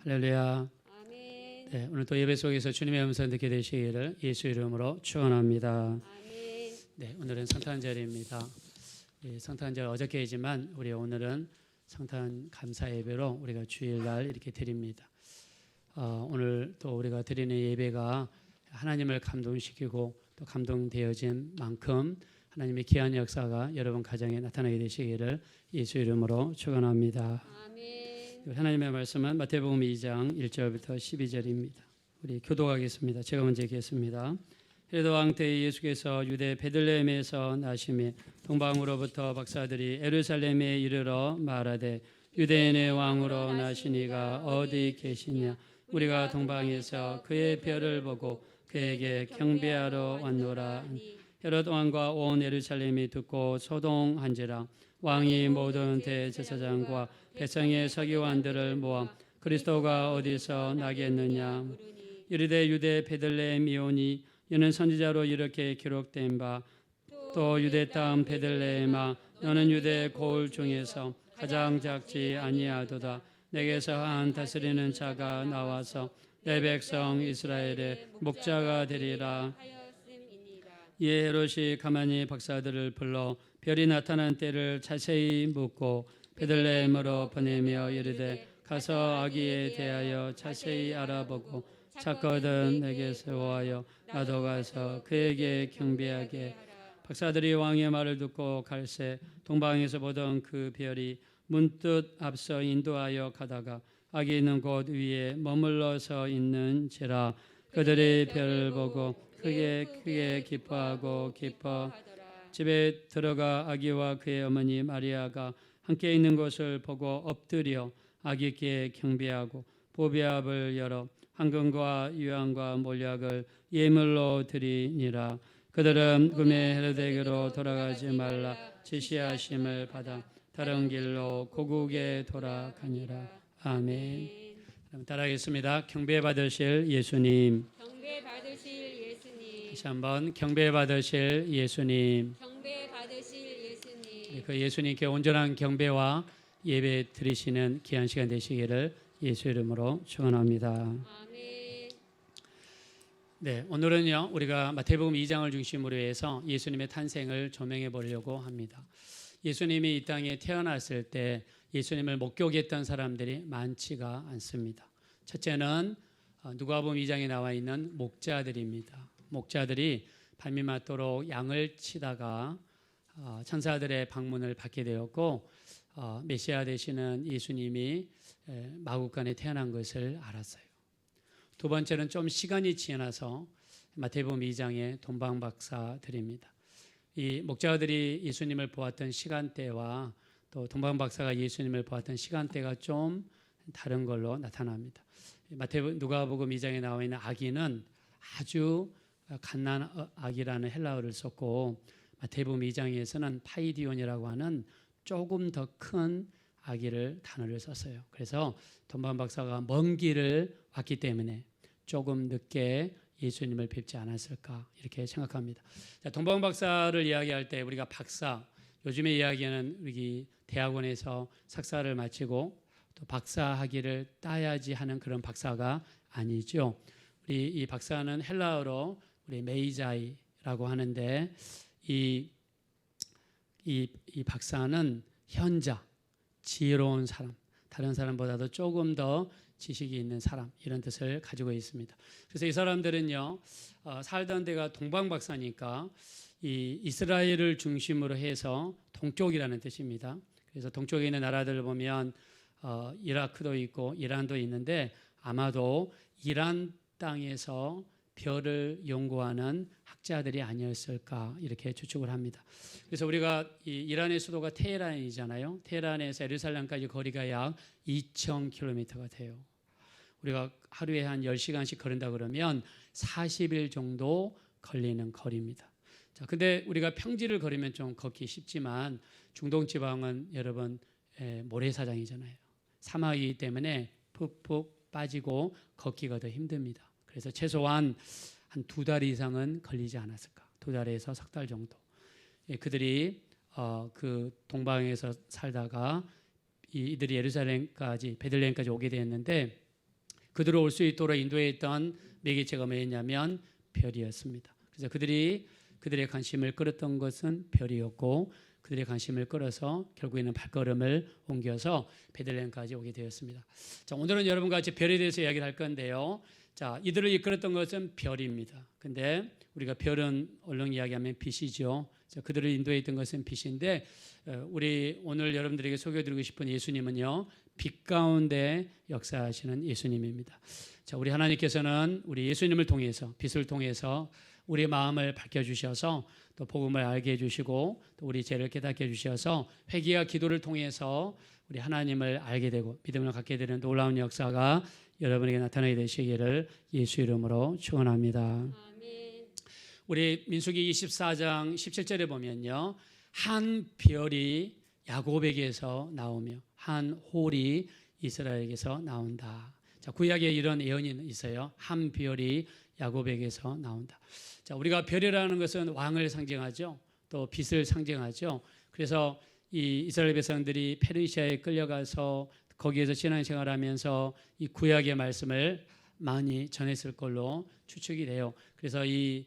할렐루야. 아멘. 네, 오늘 또 예배 속에서 주님의 음성 듣게 되시기를 예수 이름으로 축원합니다. 아멘. 네, 오늘은 성탄절입니다. 성탄절 어저께이지만 우리 오늘은 성탄 감사 예배로 우리가 주일날 이렇게 드립니다. 오늘 또 우리가 드리는 예배가 하나님을 감동시키고 또 감동되어진 만큼 하나님의 귀한 역사가 여러분 가정에 나타나게 되시기를 예수 이름으로 축원합니다. 아멘. 하나님의 말씀은 마태복음 2장 1절부터 12절입니다. 우리 교독하겠습니다. 제가 먼저 읽겠습니다. 헤로드 왕 때 예수께서 유대 베들레헴에서 나심에 동방으로부터 박사들이 예루살렘에 이르러 말하되 유대인의 왕으로 나시니가 어디 계시냐? 우리가 동방에서 그의 별을 보고 그에게 경배하러 왔노라. 헤로드 왕과 온 예루살렘이 듣고 소동한지라. 왕이 모든 대제사장과 백성의 서기관들을 모아 그리스도가 어디서 나겠느냐 이르되 유대 베들레헴이오니 이는 선지자로 이렇게 기록된 바 또 유대 땅 베들레헴아 너는 유대 고을 중에서 가장 작지 아니하도다. 내게서 한 다스리는 자가 나와서 내 백성 이스라엘의 목자가 되리라. 이에 헤롯이 가만히 박사들을 불러 별이 나타난 때를 자세히 묻고 베들레헴으로 보내며 이르되 가서 아기에 대하여 자세히 알아보고 찾거든 내게 세워하여 나도 가서 그에게 경배하게. 박사들이 왕의 말을 듣고 갈새 동방에서 보던 그 별이 문득 앞서 인도하여 가다가 아기 있는 곳 위에 머물러서 있는지라. 그들이 별을 보고 크게 기뻐하고 집에 들어가 아기와 그의 어머니 마리아가 함께 있는 것을 보고 엎드려 아기께 경배하고 보배압을 열어 황금과 유황과 몰약을 예물로 드리니라. 그들은 꿈에 헤로데에게로 돌아가지 말라 지시하심을 받아 다른 길로 고국에 돌아가니라. 아멘. 따라하겠습니다. 경배받으실 예수님. 경배받으실 예수님. 다시 한번 경배받으실 예수님. 경배받으실 예수님. 그 예수님께 온전한 경배와 예배 드리시는 귀한 시간 되시기를 예수 이름으로 축원합니다. 아멘. 네, 오늘은요 우리가 마태복음 2장을 중심으로 해서 예수님의 탄생을 조명해 보려고 합니다. 예수님이 이 땅에 태어났을 때 예수님을 목격했던 사람들이 많지가 않습니다. 첫째는 누가복음 2장에 나와 있는 목자들입니다. 목자들이 밤이맞도록 양을 치다가 천사들의 방문을 받게 되었고 메시아 되시는 예수님이 마국간에 태어난 것을 알았어요. 두 번째는 좀 시간이 지나서 마태복음 2장의 동방박사들입니다. 이 목자들이 예수님을 보았던 시간대와 또 동방박사가 예수님을 보았던 시간대가 좀 다른 걸로 나타납니다. 누가복음 2장에 나와 있는 아기는 아주 갓난 아기라는 헬라어를 썼고 마태복음 2장에서는 파이디온이라고 하는 조금 더 큰 아기를 단어를 썼어요. 그래서 동방박사가 먼 길을 왔기 때문에 조금 늦게 예수님을 뵙지 않았을까 이렇게 생각합니다. 동방박사를 이야기할 때 우리가 박사, 요즘에 이야기하는 우리 대학원에서 석사를 마치고 또 박사 학위를 따야지 하는 그런 박사가 아니죠. 우리 이 박사는 헬라어로 우리 메이자이라고 하는데 이 박사는 현자, 지혜로운 사람, 다른 사람보다도 조금 더 지식이 있는 사람 이런 뜻을 가지고 있습니다. 그래서 이 사람들은요 살던 데가 동방박사니까 이 이스라엘을 중심으로 해서 동쪽이라는 뜻입니다. 그래서 동쪽에 있는 나라들을 보면 이라크도 있고 이란도 있는데 아마도 이란 땅에서 별을 연구하는 학자들이 아니었을까 이렇게 추측을 합니다. 그래서 우리가 이란의 수도가 테헤란이잖아요. 테헤란에서 예루살렘까지 거리가 약 2,000km가 돼요. 우리가 하루에 한 10시간씩 걸은다 그러면 40일 정도 걸리는 거리입니다. 자, 근데 우리가 평지를 걸으면 좀 걷기 쉽지만 중동 지방은 여러분 모래사장이잖아요. 사막이기 때문에 푹푹 빠지고 걷기가 더 힘듭니다. 그래서 최소한 한 2달 이상은 걸리지 않았을까. 2달에서 3달 정도. 그들이 그 동방에서 살다가 이들이 예루살렘까지 베들레헴까지 오게 되었는데 그들을 올 수 있도록 인도했던 매개체가 뭐였냐면 별이었습니다. 그래서 그들의 관심을 끌었던 것은 별이었고 그들의 관심을 끌어서 결국에는 발걸음을 옮겨서 베들레헴까지 오게 되었습니다. 자, 오늘은 여러분과 같이 별에 대해서 이야기를 할 건데요. 자, 이들을 이끌었던 것은 별입니다. 근데 우리가 별은 얼른 이야기하면 빛이죠. 자, 그들을 인도했던 것은 빛인데 우리 오늘 여러분들에게 소개해드리고 싶은 예수님은요. 빛 가운데 역사하시는 예수님입니다. 자, 우리 하나님께서는 우리 예수님을 통해서 빛을 통해서 우리의 마음을 밝혀주셔서 또 복음을 알게 해주시고 또 우리 죄를 깨닫게 해주셔서 회개와 기도를 통해서 우리 하나님을 알게 되고 믿음을 갖게 되는 놀라운 역사가 여러분에게 나타나게 되시기를 예수 이름으로 축원합니다. 아멘. 우리 민수기 24장 17절에 보면요. 한 별이 야곱에게서 나오며 한 홀이 이스라엘에게서 나온다. 자, 구약에 이런 예언이 있어요. 한 별이 야곱에게서 나온다. 자, 우리가 별이라는 것은 왕을 상징하죠. 또 빛을 상징하죠. 그래서 이 이스라엘 백성들이 페르시아에 끌려가서 거기에서 신앙생활하면서 이 구약의 말씀을 많이 전했을 걸로 추측이 돼요. 그래서 이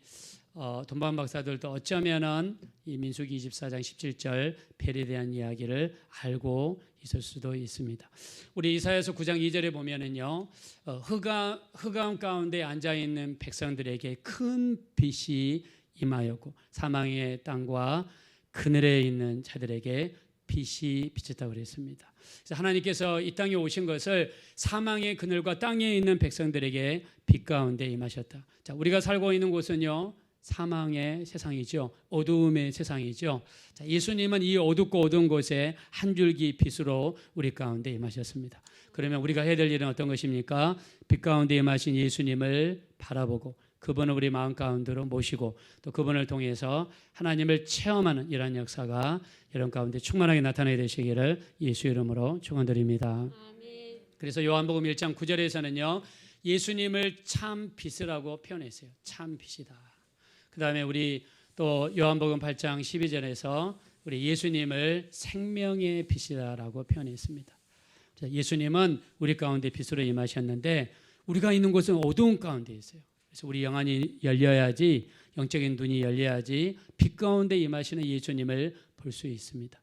돈방 박사들도 어쩌면은 이 민수기 24장 17절 별에 대한 이야기를 알고 있을 수도 있습니다. 우리 이사야서 9장 2절에 보면은요, 흑암 가운데 앉아 있는 백성들에게 큰 빛이 임하였고 사망의 땅과 그늘에 있는 자들에게 빛이 비쳤다고 그랬습니다. 그래서 하나님께서 이 땅에 오신 것을 사망의 그늘과 땅에 있는 백성들에게 빛 가운데 임하셨다. 자, 우리가 살고 있는 곳은요. 사망의 세상이죠. 어두움의 세상이죠. 자, 예수님은 이 어둡고 어두운 곳에 한 줄기 빛으로 우리 가운데 임하셨습니다. 그러면 우리가 해야 될 일은 어떤 것입니까? 빛 가운데 임하신 예수님을 바라보고 그분을 우리 마음 가운데로 모시고 또 그분을 통해서 하나님을 체험하는 이러한 역사가 여러분 가운데 충만하게 나타나게 되시기를 예수 이름으로 축원드립니다. 아멘. 그래서 요한복음 1장 9절에서는요. 예수님을 참 빛이라고 표현했어요. 참 빛이다. 그 다음에 우리 또 요한복음 8장 12절에서 우리 예수님을 생명의 빛이라고 표현했습니다. 예수님은 우리 가운데 빛으로 임하셨는데 우리가 있는 곳은 어두운 가운데 있어요. 그래서 우리 영안이 열려야지, 영적인 눈이 열려야지 빛 가운데 임하시는 예수님을 볼 수 있습니다.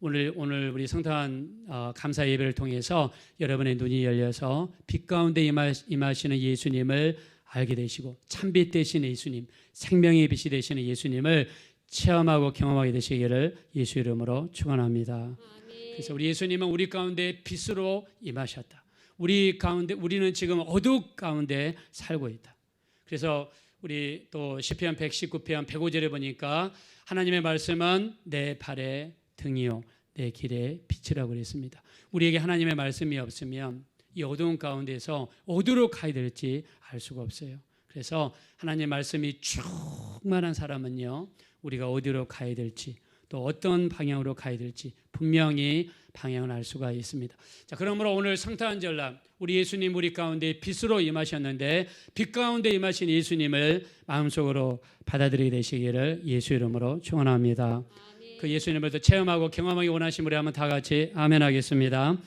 오늘 우리 성탄 감사 예배를 통해서 여러분의 눈이 열려서 빛 가운데 임하시는 예수님을 알게 되시고 참빛 되신 예수님, 생명의 빛이 되시는 예수님을 체험하고 경험하게 되시기를 예수 이름으로 축원합니다. 아멘. 그래서 우리 예수님은 우리 가운데 빛으로 임하셨다. 우리는 지금 어둠 가운데 살고 있다. 그래서 우리 또 시편 119편 105절에 보니까 하나님의 말씀은 내 발의 등이요 내 길의 빛이라고 그랬습니다. 우리에게 하나님의 말씀이 없으면 이 어두운 가운데서 어디로 가야 될지 알 수가 없어요. 그래서 하나님의 말씀이 충만한 사람은요 우리가 어디로 가야 될지 또 어떤 방향으로 가야 될지 분명히 방향을 알 수가 있습니다. 자, 그러므로 오늘 성탄절날 우리 예수님 우리 가운데 빛으로 임하셨는데 빛 가운데 임하신 예수님을 마음속으로 받아들이게 되시기를 예수 이름으로 축원합니다. 아멘. 그 예수님을 더 체험하고 경험하기 원하시면 우리 한번 다 같이 아멘 하겠습니다. 아멘.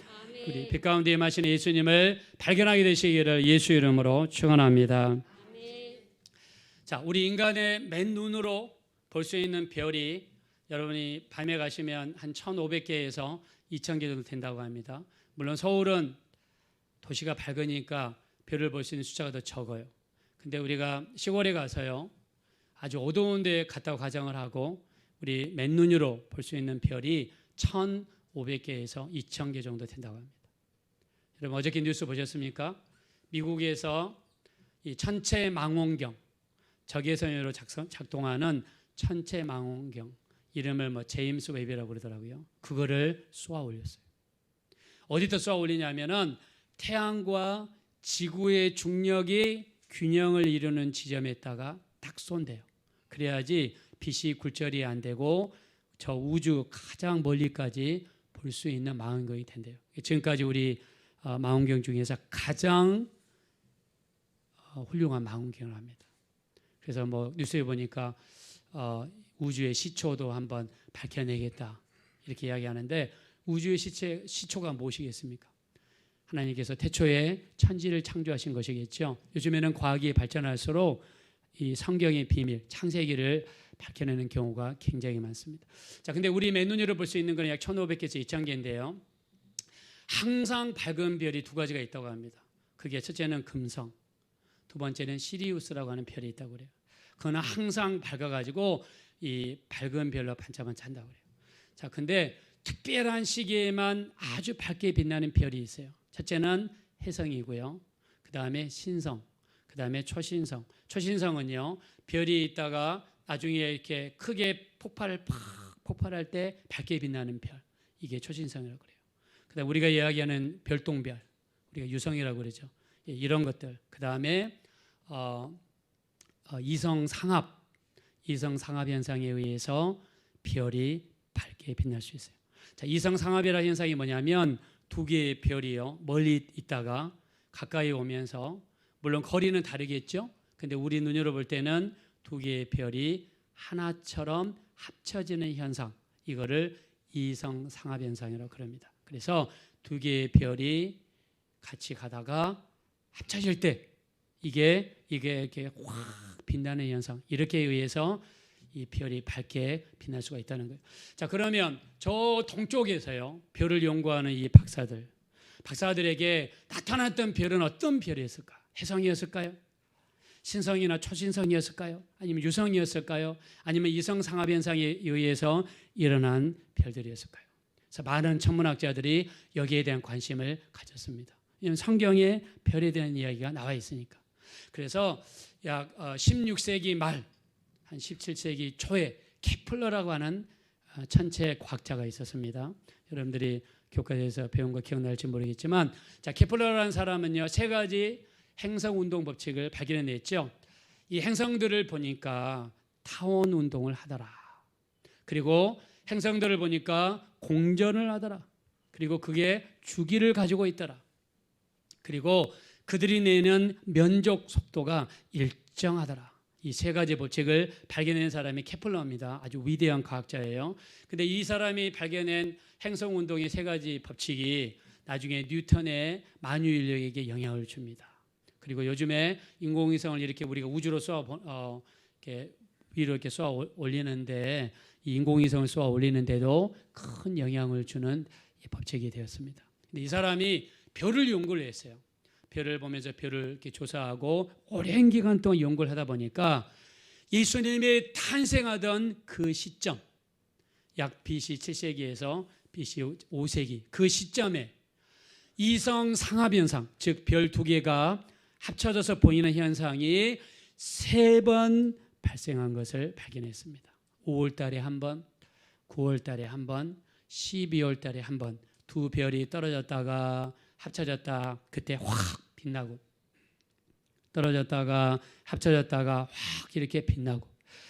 우리 빛 가운데 임하신 예수님을 발견하게 되시기를 예수 이름으로 축원합니다. 아멘. 자, 우리 인간의 맨눈으로 볼 수 있는 별이 여러분이 밤에 가시면 한 1,500개에서 2,000개 정도 된다고 합니다. 물론 서울은 도시가 밝으니까 별을 볼 수 있는 숫자가 더 적어요. 근데 우리가 시골에 가서요. 아주 어두운 데 갔다고 가정을 하고 우리 맨눈으로 볼 수 있는 별이 1,500개에서 2,000개 정도 된다고 합니다. 여러분 어저께 뉴스 보셨습니까? 미국에서 이 천체 망원경 적외선으로 작동하는 천체 망원경 이름을 제임스 웹이라고 그러더라고요. 그거를 쏘아 올렸어요. 어디다 쏘아 올리냐면은 태양과 지구의 중력이 균형을 이루는 지점에다가 딱 쏜대요. 그래야지 빛이 굴절이 안 되고 저 우주 가장 멀리까지 볼 수 있는 망원경이 된대요. 지금까지 우리 망원경 중에서 가장 훌륭한 망원경을 합니다. 그래서 뭐 뉴스에 보니까 우주의 시초도 한번 밝혀내겠다 이렇게 이야기하는데 우주의 시초가 무엇이겠습니까? 하나님께서 태초에 천지를 창조하신 것이겠죠. 요즘에는 과학이 발전할수록 이 성경의 비밀, 창세기를 밝혀내는 경우가 굉장히 많습니다. 자, 근데 우리 맨눈으로 볼 수 있는 건 약 1,500개에서 2,000개인데요. 항상 밝은 별이 두 가지가 있다고 합니다. 그게 첫째는 금성, 두 번째는 시리우스라고 하는 별이 있다고 그래요. 그거는 항상 밝아가지고 이 밝은 별로 반짝반짝한다고 그래요. 자, 근데 특별한 시기에만 아주 밝게 빛나는 별이 있어요. 첫째는 혜성이고요. 그 다음에 신성, 그 다음에 초신성. 초신성은요, 별이 있다가 나중에 이렇게 크게 폭발할 때 밝게 빛나는 별, 이게 초신성이라고 그래요. 그 다음 우리가 이야기하는 별똥별, 우리가 유성이라고 그러죠. 이런 것들. 그 다음에 이성상합 현상에 의해서 별이 밝게 빛날 수 있어요. 자, 이성상합이라는 현상이 뭐냐면 두 개의 별이요, 멀리 있다가 가까이 오면서, 물론 거리는 다르겠죠. 근데 우리 눈으로 볼 때는 두 개의 별이 하나처럼 합쳐지는 현상, 이거를 이성상합 현상이라고 그럽니다. 그래서 두 개의 별이 같이 가다가 합쳐질 때 이게 이렇게 확 빛나는 현상, 이렇게 의해서 이 별이 밝게 빛날 수가 있다는 거예요. 자, 그러면 저 동쪽에서요, 별을 연구하는 이 박사들에게 나타났던 별은 어떤 별이었을까? 혜성이었을까요? 신성이나 초신성이었을까요? 아니면 유성이었을까요? 아니면 이성상합 현상에 의해서 일어난 별들이었을까요? 그래서 많은 천문학자들이 여기에 대한 관심을 가졌습니다. 이건 성경에 별에 대한 이야기가 나와 있으니까. 그래서 약 16세기 말, 한 17세기 초에 케플러라고 하는 천체 과학자가 있었습니다. 여러분들이 교과서에서 배운 거 기억날지 모르겠지만, 자, 케플러라는 사람은요, 세 가지 행성 운동 법칙을 발견해냈죠. 이 행성들을 보니까 타원 운동을 하더라. 그리고 행성들을 보니까 공전을 하더라. 그리고 그게 주기를 가지고 있더라. 그리고 그들이 내는 면적 속도가 일정하더라. 이 세 가지 법칙을 발견한 사람이 케플러입니다. 아주 위대한 과학자예요. 근데 이 사람이 발견한 행성 운동의 세 가지 법칙이 나중에 뉴턴의 만유인력에게 영향을 줍니다. 그리고 요즘에 인공위성을 이렇게 우리가 우주로 이렇게 위로 이렇게 쏘아 올리는데, 이 인공위성을 쏘아 올리는데도 큰 영향을 주는 이 법칙이 되었습니다. 근데 이 사람이 별을 연구를 했어요. 별을 보면서 별을 이렇게 조사하고 오랜 기간 동안 연구를 하다 보니까 예수님이 탄생하던 그 시점, 약 BC 7세기에서 BC 5세기 그 시점에 이성 상합 현상, 즉 별 두 개가 합쳐져서 보이는 현상이 3번 발생한 것을 발견했습니다. 5월 달에 한 번, 9월 달에 한 번, 12월 달에 한 번, 두 별이 떨어졌다가 합쳐졌다, 그때 확 빛나고, 떨어졌다가 합쳐졌다가 확 이렇게 빛나고,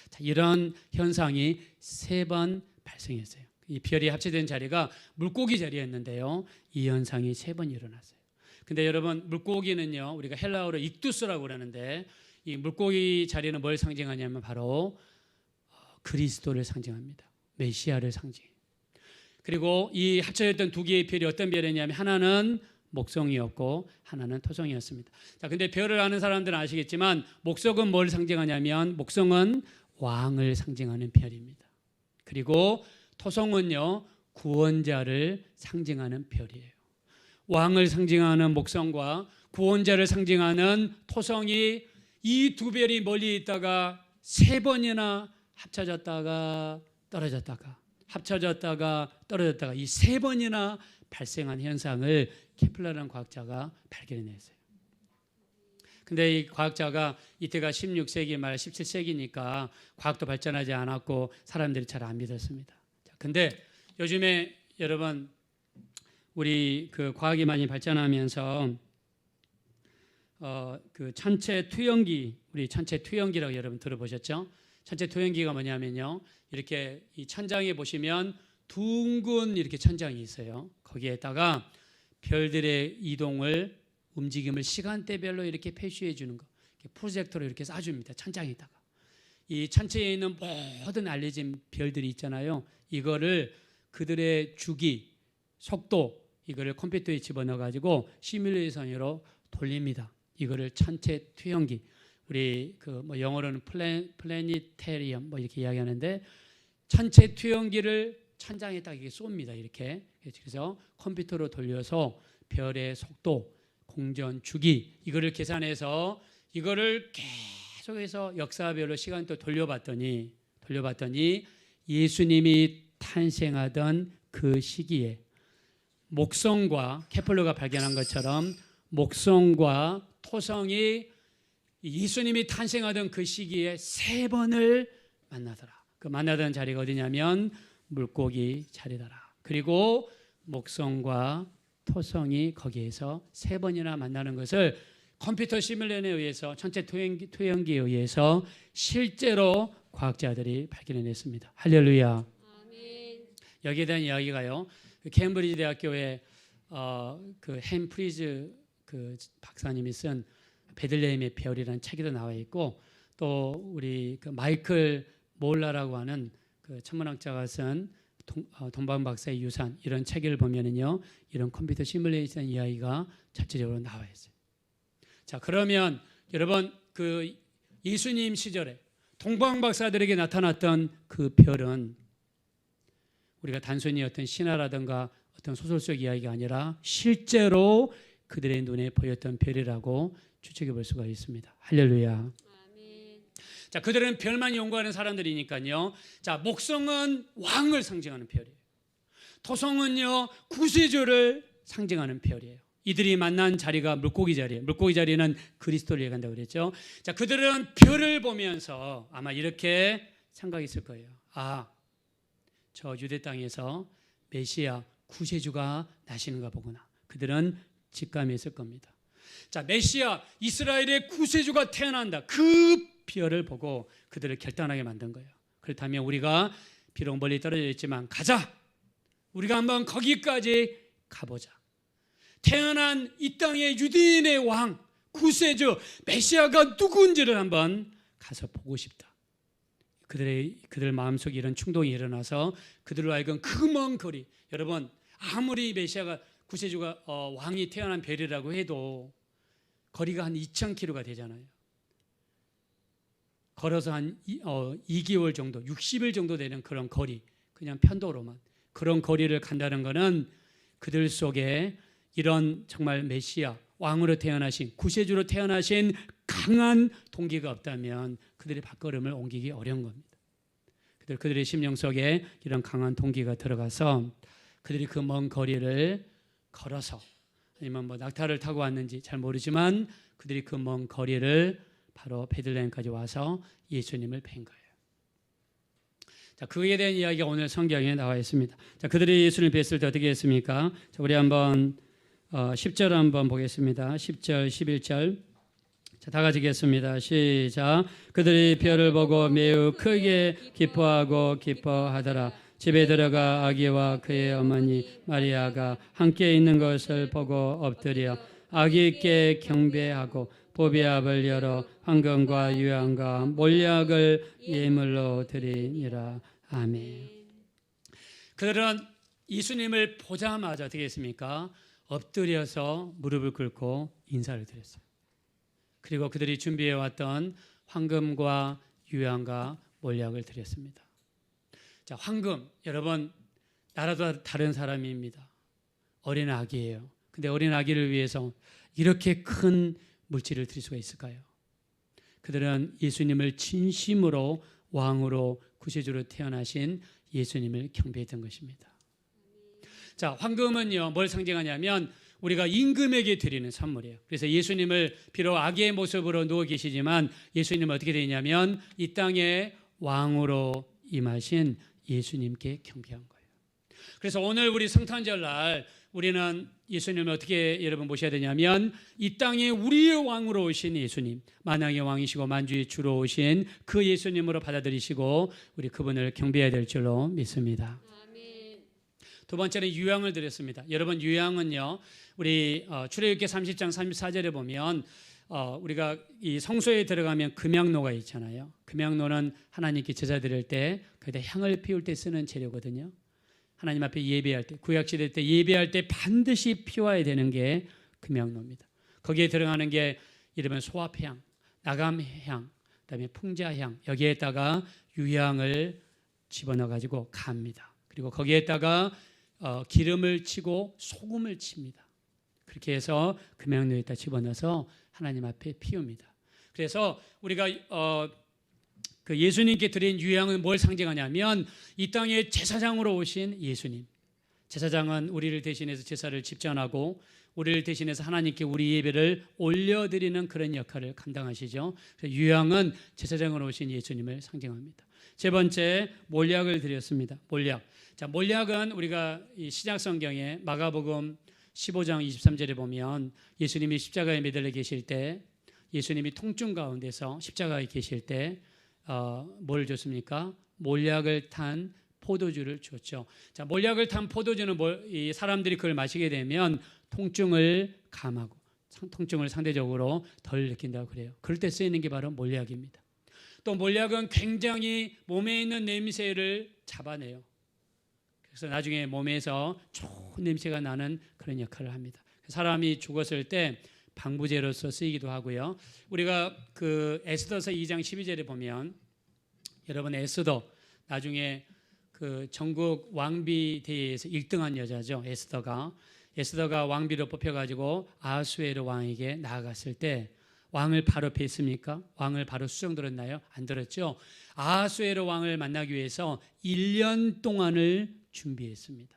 자, 이런 현상이 3번 발생했어요. 이 별이 합쳐진 자리가 물고기 자리였는데요, 이 현상이 3번 일어났어요. 근데 여러분, 물고기는요, 우리가 헬라어로 익두스라고 그러는데, 이 물고기 자리는 뭘 상징하냐면 바로 그리스도를 상징합니다. 메시아를 상징해요. 그리고 이 합쳐졌던 두 개의 별이 어떤 별이냐면, 하나는 목성이었고 하나는 토성이었습니다. 자, 근데 별을 아는 사람들은 아시겠지만, 목성은 뭘 상징하냐면, 목성은 왕을 상징하는 별입니다. 그리고 토성은요, 구원자를 상징하는 별이에요. 왕을 상징하는 목성과 구원자를 상징하는 토성이, 이 두 별이 멀리 있다가 3번이나 합쳐졌다가 떨어졌다가 합쳐졌다가 떨어졌다가 이 3번이나 발생한 현상을 케플러라는 과학자가 발견해냈어요. 근데 이 과학자가, 이때가 16세기 말 17세기니까 과학도 발전하지 않았고 사람들이 잘 안 믿었습니다. 근데 요즘에 여러분, 우리 그 과학이 많이 발전하면서 그 천체 투영기, 우리 천체 투영기라고 여러분 들어보셨죠? 천체 투영기가 뭐냐면요, 이렇게 이 천장에 보시면 둥근 이렇게 천장이 있어요. 거기에다가 별들의 이동을, 움직임을 시간대별로 이렇게 표시해 주는 거, 프로젝터로 이렇게 쏴줍니다. 천장에다가. 이 천체에 있는 모든 알려진 별들이 있잖아요. 이거를 그들의 주기, 속도, 이거를 컴퓨터에 집어넣어 가지고 시뮬레이션으로 돌립니다. 이거를 천체 투영기, 우리 그 뭐 영어로는 플래니테리엄 뭐 이렇게 이야기하는데, 천체 투영기를 천장에 딱 이렇게 쏩니다. 이렇게. 그래서 컴퓨터로 돌려서 별의 속도, 공전 주기, 이거를 계산해서 이거를 계속해서 역사별로 시간도 돌려봤더니 예수님이 탄생하던 그 시기에 목성과, 케플러가 발견한 것처럼 목성과 토성이 예수님이 탄생하던 그 시기에 3번을 만나더라. 그 만나던 자리가 어디냐면 물고기 자리더라. 그리고 목성과 토성이 거기에서 3번이나 만나는 것을 컴퓨터 시뮬레이션에 의해서, 천체 투영기에 의해서 실제로 과학자들이 발견해냈습니다. 할렐루야. 아멘. 여기에 대한 이야기가요, 케임브리지 대학교의 그 햄프리즈 그 박사님이 쓴 베들레헴의 별이라는 책에도 나와 있고, 또 우리 그 마이클 몰라라고 하는 그 천문학자가 쓴 돈바운 박사의 유산, 이런 책을 보면은요, 이런 컴퓨터 시뮬레이션 이야기가 전체적으로 나와 있어요. 자, 그러면 여러분, 그 예수님 시절에 동방 박사들에게 나타났던 그 별은 우리가 단순히 어떤 신화라든가 어떤 소설 속 이야기가 아니라 실제로 그들의 눈에 보였던 별이라고 추측해 볼 수가 있습니다. 할렐루야. 아멘. 자, 그들은 별만 연구하는 사람들이니까요. 자, 목성은 왕을 상징하는 별이에요. 토성은요, 구세주를 상징하는 별이에요. 이들이 만난 자리가 물고기 자리예요. 물고기 자리는 그리스도를 얘기한다고 그랬죠. 자, 그들은 별을 보면서 아마 이렇게 생각했을 거예요. 아, 저 유대 땅에서 메시아 구세주가 나시는가 보구나. 그들은 직감했을 겁니다. 자, 메시아 이스라엘의 구세주가 태어난다. 그 별을 보고 그들을 결단하게 만든 거예요. 그렇다면 우리가 비록 멀리 떨어져 있지만 가자. 우리가 한번 거기까지 가보자. 태어난 이 땅의 유대인의 왕, 구세주 메시아가 누군지를 한번 가서 보고 싶다. 그들 마음속에 이런 충동이 일어나서 그들로 하여금 그 먼 거리, 여러분 아무리 메시아가 구세주가 왕이 태어난 별이라고 해도 거리가 한 2,000km가 되잖아요. 걸어서 한 2개월 정도, 60일 정도 되는 그런 거리, 그냥 편도로만 그런 거리를 간다는 것은 그들 속에 이런 정말 메시아, 왕으로 태어나신, 구세주로 태어나신 강한 동기가 없다면 그들의 발걸음을 옮기기 어려운 겁니다. 그들의 심령 속에 이런 강한 동기가 들어가서 그들이 그 먼 거리를 걸어서, 아니면 뭐 낙타를 타고 왔는지 잘 모르지만 그들이 그 먼 거리를 바로 베들레헴까지 와서 예수님을 뵌 거예요. 자, 그에 대한 이야기가 오늘 성경에 나와 있습니다. 자, 그들이 예수님을 뵀을 때 어떻게 했습니까? 자, 우리 한번 10절 한번 보겠습니다. 10절, 11절. 자, 다 같이 읽겠습니다. 시작. 그들이 별을 보고 매우 크게 기뻐하더라. 집에 들어가 아기와 그의 어머니 마리아가 함께 있는 것을 보고 엎드려 아기께 경배하고 보배압을 열어 황금과 유향과 몰약을 예물로 드리니라. 아멘. 그들은 예수님을 보자마자 어떻게 했습니까? 엎드려서 무릎을 꿇고 인사를 드렸어요. 그리고 그들이 준비해왔던 황금과 유향과 몰약을 드렸습니다. 자, 황금, 여러분 나라도 다른 사람입니다. 어린 아기예요. 근데 어린 아기를 위해서 이렇게 큰 물질을 드릴 수가 있을까요? 그들은 예수님을 진심으로 왕으로 구세주로 태어나신 예수님을 경배했던 것입니다. 자, 황금은요 뭘 상징하냐면 우리가 임금에게 드리는 선물이에요. 그래서 예수님을 비록 아기의 모습으로 누워 계시지만 예수님은 어떻게 되냐면 이 땅에 왕으로 임하신 예수님께 경배한 거예요. 그래서 오늘 우리 성탄절날 우리는 예수님을 어떻게 여러분 모셔야 되냐면 이 땅에 우리의 왕으로 오신 예수님, 만왕의 왕이시고 만주의 주로 오신 그 예수님으로 받아들이시고 우리 그분을 경배해야 될 줄로 믿습니다. 아멘. 두 번째는 유향을 드렸습니다. 여러분 유향은요 우리 출애굽기 30장 34절에 보면 우리가 이 성소에 들어가면 금향로가 있잖아요. 금향로는 하나님께 제사 드릴 때 그때 향을 피울 때 쓰는 재료거든요. 하나님 앞에 예배할 때, 구약시대 때 예배할 때 반드시 피워야 되는 게 금향로입니다. 거기에 들어가는 게 이르면 소합향, 나감향, 그다음에 풍자향, 여기에다가 유향을 집어넣어 가지고 갑니다. 그리고 거기에다가 기름을 치고 소금을 칩니다. 그렇게 해서 금향로에다 집어넣어서 하나님 앞에 피웁니다. 그래서 우리가 그 예수님께 드린 유향은 뭘 상징하냐면 이 땅에 제사장으로 오신 예수님. 제사장은 우리를 대신해서 제사를 집전하고 우리를 대신해서 하나님께 우리 예배를 올려드리는 그런 역할을 감당하시죠. 그래서 유향은 제사장으로 오신 예수님을 상징합니다. 세 번째, 몰약을 드렸습니다. 몰약. 자, 몰약은 우리가 이 신약 성경에 마가복음 15장 23절에 보면 예수님이 십자가에 매달려 계실 때, 예수님이 통증 가운데서 십자가에 계실 때 뭘 줬습니까? 몰약을 탄 포도주를 줬죠. 자, 몰약을 탄 포도주는 이 사람들이 그걸 마시게 되면 통증을 감하고 통증을 상대적으로 덜 느낀다고 그래요. 그럴 때 쓰이는 게 바로 몰약입니다. 또 몰약은 굉장히 몸에 있는 냄새를 잡아내요. 그래서 나중에 몸에서 좋은 냄새가 나는 그런 역할을 합니다. 사람이 죽었을 때 방부제로서 쓰이기도 하고요. 우리가 그 에스더서 2장 12절에 보면 여러분 에스더 나중에 그 전국 왕비 대회에서 1등한 여자죠. 에스더가 왕비로 뽑혀가지고 아하수에로 왕에게 나아갔을 때 왕을 바로 뵀습니까? 왕을 바로 수정 들었나요? 안 들었죠. 아하수에로 왕을 만나기 위해서 1년 동안을 준비했습니다.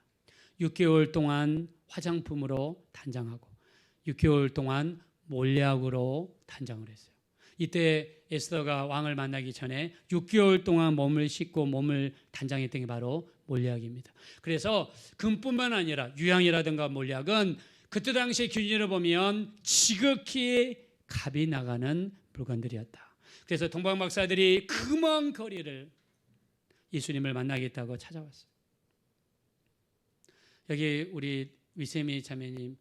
6개월 동안 화장품으로 단장하고 6개월 동안 몰약으로 단장을 했어요. 이때 에스더가 왕을 만나기 전에 6개월 동안 몸을 씻고 몸을 단장했던 게 바로 몰약입니다. 그래서 금뿐만 아니라 유향이라든가 몰약은 그때 당시의 기준으로 보면 지극히 값이 나가는 물건들이었다. 그래서 동방 박사들이 그 먼 거리를 예수님을 만나겠다고 찾아왔어요. 여기 우리 위세미 자매님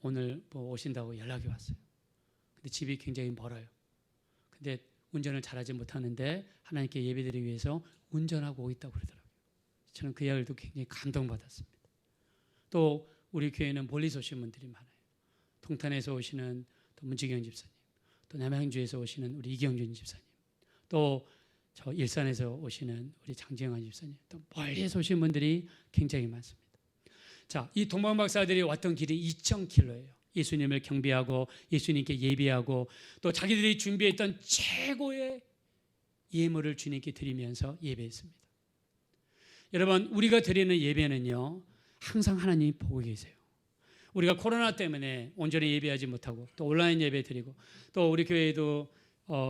오늘 오신다고 연락이 왔어요. 근데 집이 굉장히 멀어요. 근데 운전을 잘하지 못하는데 하나님께 예배드리기 위해서 운전하고 오고 있다고 그러더라고요. 저는 그 이야기를 듣고 굉장히 감동받았습니다. 또 우리 교회는 멀리서 오신 분들이 많아요. 동탄에서 오시는 또 문지경 집사님, 또 남양주에서 오시는 우리 이경준 집사님, 또 저 일산에서 오시는 우리 장지영환 집사님, 또 멀리서 오신 분들이 굉장히 많습니다. 자, 이 동방 박사들이 왔던 길이 2,000km예요. 예수님을 경배하고 예수님께 예배하고 또 자기들이 준비했던 최고의 예물을 주님께 드리면서 예배했습니다. 여러분, 우리가 드리는 예배는요, 항상 하나님이 보고 계세요. 우리가 코로나 때문에 온전히 예배하지 못하고 또 온라인 예배 드리고 또 우리 교회에도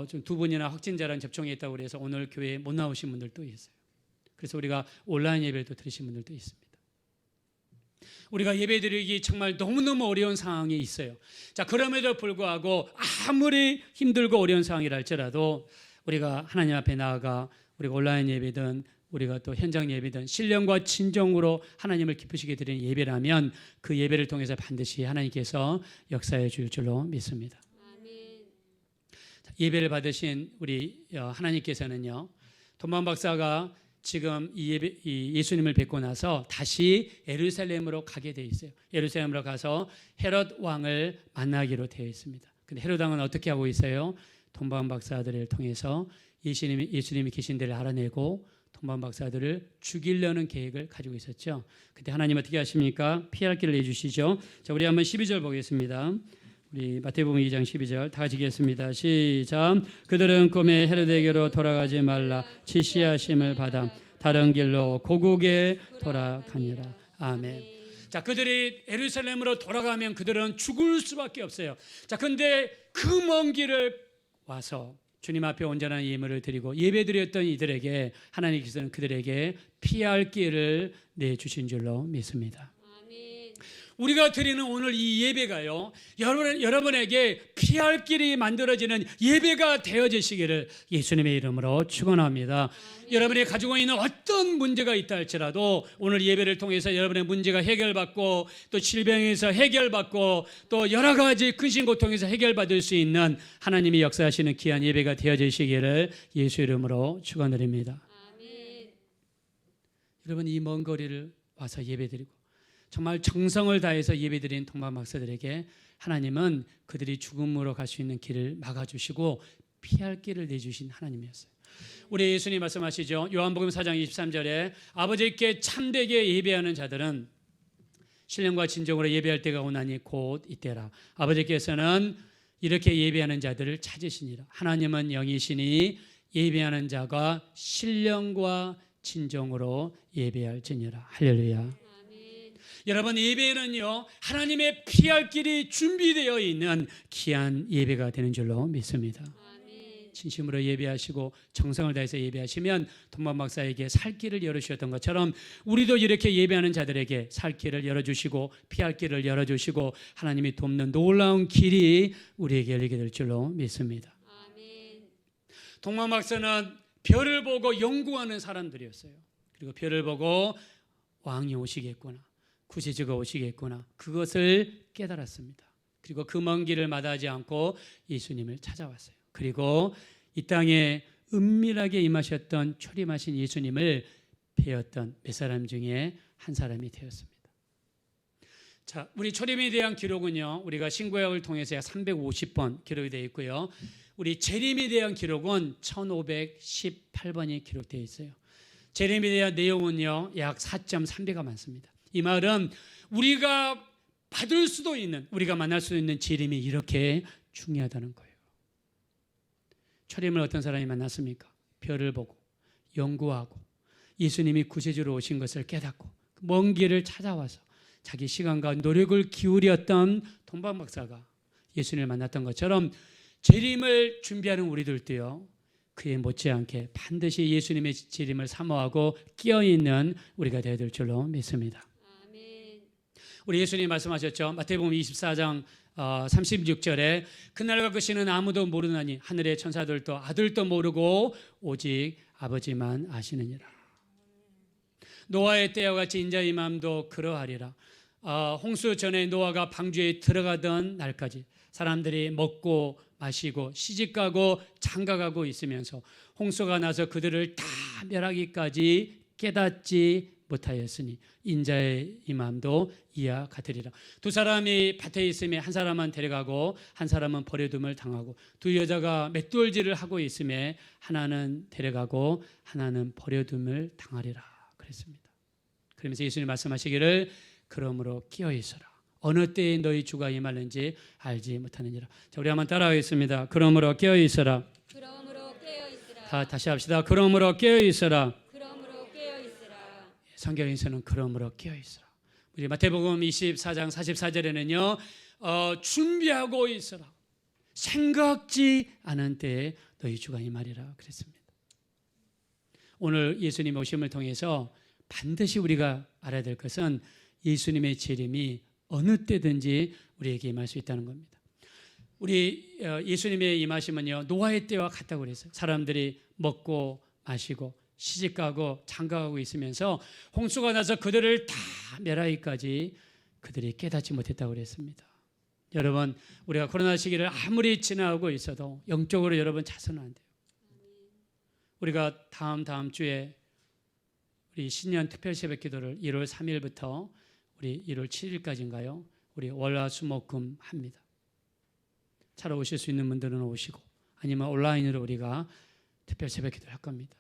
좀 2분이나 확진자랑 접종이 있다고 그래서 오늘 교회에 못 나오신 분들도 있어요. 그래서 우리가 온라인 예배를 또 드리신 분들도 있습니다. 우리가 예배드리기 정말 너무너무 어려운 상황이 있어요. 자, 그럼에도 불구하고 아무리 힘들고 어려운 상황이라 할지라도 우리가 하나님 앞에 나아가 우리가 온라인 예배든 우리가 또 현장 예배든 신령과 진정으로 하나님을 기쁘시게 드리는 예배라면 그 예배를 통해서 반드시 하나님께서 역사해 줄 줄로 믿습니다. 아멘. 자, 예배를 받으신 우리 하나님께서는요, 돈만 박사가 지금 이 예수님을 뵙고 나서 다시 예루살렘으로 가게 되어 있어요. 예루살렘으로 가서 헤롯 왕을 만나기로 되어 있습니다. 근데 헤롯 왕은 어떻게 하고 있어요? 동방 박사들을 통해서 예수님이 계신 데를 알아내고 동방 박사들을 죽이려는 계획을 가지고 있었죠. 그때 하나님 어떻게 하십니까? 피할 길을 내주시죠. 자, 우리 한번 12절 보겠습니다. 우리 마태복음 2장 12절 다 같이 읽겠습니다. 시작. 그들은 꿈에 헤롯에게로 돌아가지 말라 지시하심을 받아 다른 길로 고국에 돌아가니라. 아멘. 자, 그들이 예루살렘으로 돌아가면 그들은 죽을 수밖에 없어요. 자, 근데 그 먼 길을 와서 주님 앞에 온전한 예물을 드리고 예배드렸던 이들에게 하나님께서는 그들에게 피할 길을 내주신 줄로 믿습니다. 우리가 드리는 오늘 이 예배가요, 여러분에게 피할 길이 만들어지는 예배가 되어지시기를 예수님의 이름으로 축원합니다. 여러분이 가지고 있는 어떤 문제가 있다 할지라도 오늘 예배를 통해서 여러분의 문제가 해결받고 또 질병에서 해결받고 또 여러 가지 근심 고통에서 해결받을 수 있는 하나님이 역사하시는 귀한 예배가 되어지시기를 예수 이름으로 축원드립니다. 여러분, 이 먼 거리를 와서 예배드리고 정말 정성을 다해서 예배드린 동방 박사들에게 하나님은 그들이 죽음으로 갈 수 있는 길을 막아주시고 피할 길을 내주신 하나님이었어요. 우리 예수님 말씀하시죠. 요한복음 4장 23절에 아버지께 참되게 예배하는 자들은 신령과 진정으로 예배할 때가 오나니 곧 이때라. 아버지께서는 이렇게 예배하는 자들을 찾으시니라. 하나님은 영이시니 예배하는 자가 신령과 진정으로 예배할지니라. 할렐루야. 아멘. 여러분, 예배는요 하나님의 피할 길이 준비되어 있는 귀한 예배가 되는 줄로 믿습니다. 아멘. 진심으로 예배하시고 정성을 다해서 예배하시면 동방 박사에게 살 길을 열어주셨던 것처럼 우리도 이렇게 예배하는 자들에게 살 길을 열어주시고 피할 길을 열어주시고 하나님이 돕는 놀라운 길이 우리에게 열리게 될 줄로 믿습니다. 아멘. 동방 박사는 별을 보고 연구하는 사람들이었어요. 그리고 별을 보고 왕이 오시겠구나, 구세주가 오시겠구나, 그것을 깨달았습니다. 그리고 그 먼 길을 마다하지 않고 예수님을 찾아왔어요. 그리고 이 땅에 은밀하게 임하셨던 초림하신 예수님을 배웠던 몇 사람 중에 한 사람이 되었습니다. 자, 우리 초림에 대한 기록은요, 우리가 신구약을 통해서 약 350번 기록이 되어 있고요. 우리 재림에 대한 기록은 1518번이 기록되어 있어요. 재림에 대한 내용은요, 약 4.3배가 많습니다. 이 말은 우리가 받을 수도 있는, 우리가 만날 수 있는 재림이 이렇게 중요하다는 거예요. 초림을 어떤 사람이 만났습니까? 별을 보고 연구하고 예수님이 구세주로 오신 것을 깨닫고 먼 길을 찾아와서 자기 시간과 노력을 기울였던 동방 박사가 예수님을 만났던 것처럼 재림을 준비하는 우리들도요, 그에 못지않게 반드시 예수님의 재림을 사모하고 끼어있는 우리가 되어야 될 줄로 믿습니다. 아멘. 우리 예수님 말씀하셨죠. 마태복음 24장 36절에 그날과 그 시는 아무도 모르나니 하늘의 천사들도 아들도 모르고 오직 아버지만 아시느니라. 노아의 때와 같이 인자의 마음도 그러하리라. 홍수 전에 노아가 방주에 들어가던 날까지 사람들이 먹고 마시고 시집가고 장가가고 있으면서 홍수가 나서 그들을 다 멸하기까지 깨닫지 못하였으니 인자의 임함도 이와 같으리라. 두 사람이 밭에 있음에 한 사람은 데려가고 한 사람은 버려둠을 당하고 두 여자가 맷돌질을 하고 있음에 하나는 데려가고 하나는 버려둠을 당하리라 그랬습니다. 그러면서 예수님 말씀하시기를 그러므로 끼어 있어라. 어느 때에 너희 주가 임하는지 알지 못하느니라. 자, 우리 한번 따라하겠습니다. 그러므로 깨어 있어라. 그러므로 깨어 있으라. 다시 합시다. 그러므로 깨어 있어라. 그러므로 깨어 있으라. 성경에서는 그러므로 깨어 있어라. 우리 마태복음 24장 44절에는요, 준비하고 있어라. 생각지 않은 때에 너희 주가 임하리라 그랬습니다. 오늘 예수님 오심을 통해서 반드시 우리가 알아야 될 것은 예수님의 재림이 어느 때든지 우리에게 임할 수 있다는 겁니다. 우리 예수님의 임하심은요, 노아의 때와 같다고 그랬어요. 사람들이 먹고 마시고 시집가고 장가가고 있으면서 홍수가 나서 그들을 다 멸하기까지 그들이 깨닫지 못했다고 그랬습니다. 여러분, 우리가 코로나 시기를 아무리 지나고 있어도 영적으로 여러분 자서는 안 돼요. 우리가 다음 주에 우리 신년 특별 새벽 기도를 1월 3일부터 우리 1월 7일까지인가요? 우리 월화수목금 합니다. 차로 오실 수 있는 분들은 오시고 아니면 온라인으로 우리가 특별 새벽 기도를 할 겁니다.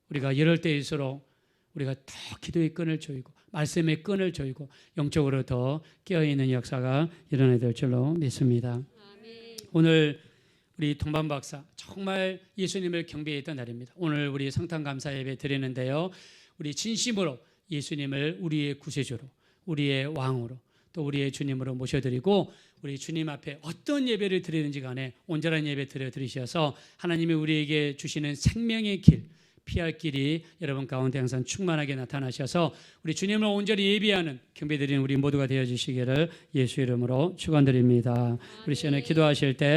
우리가 이럴 때일수록 우리가 더 기도의 끈을 조이고 말씀의 끈을 조이고 영적으로 더 깨어있는 역사가 일어나야 될 줄로 믿습니다. 아멘. 오늘 우리 동반 박사 정말 예수님을 경배했던 날입니다. 오늘 우리 성탄 감사 예배 드리는데요, 우리 진심으로 예수님을 우리의 구세주로, 우리의 왕으로, 또 우리의 주님으로 모셔드리고 우리 주님 앞에 어떤 예배를 드리는지 간에 온전한 예배 드리셔서 하나님이 우리에게 주시는 생명의 길, 피할 길이 여러분 가운데 항상 충만하게 나타나셔서 우리 주님을 온전히 예비하는 경배드리는 우리 모두가 되어주시기를 예수 이름으로 축원드립니다. 우리 시간에 기도하실 때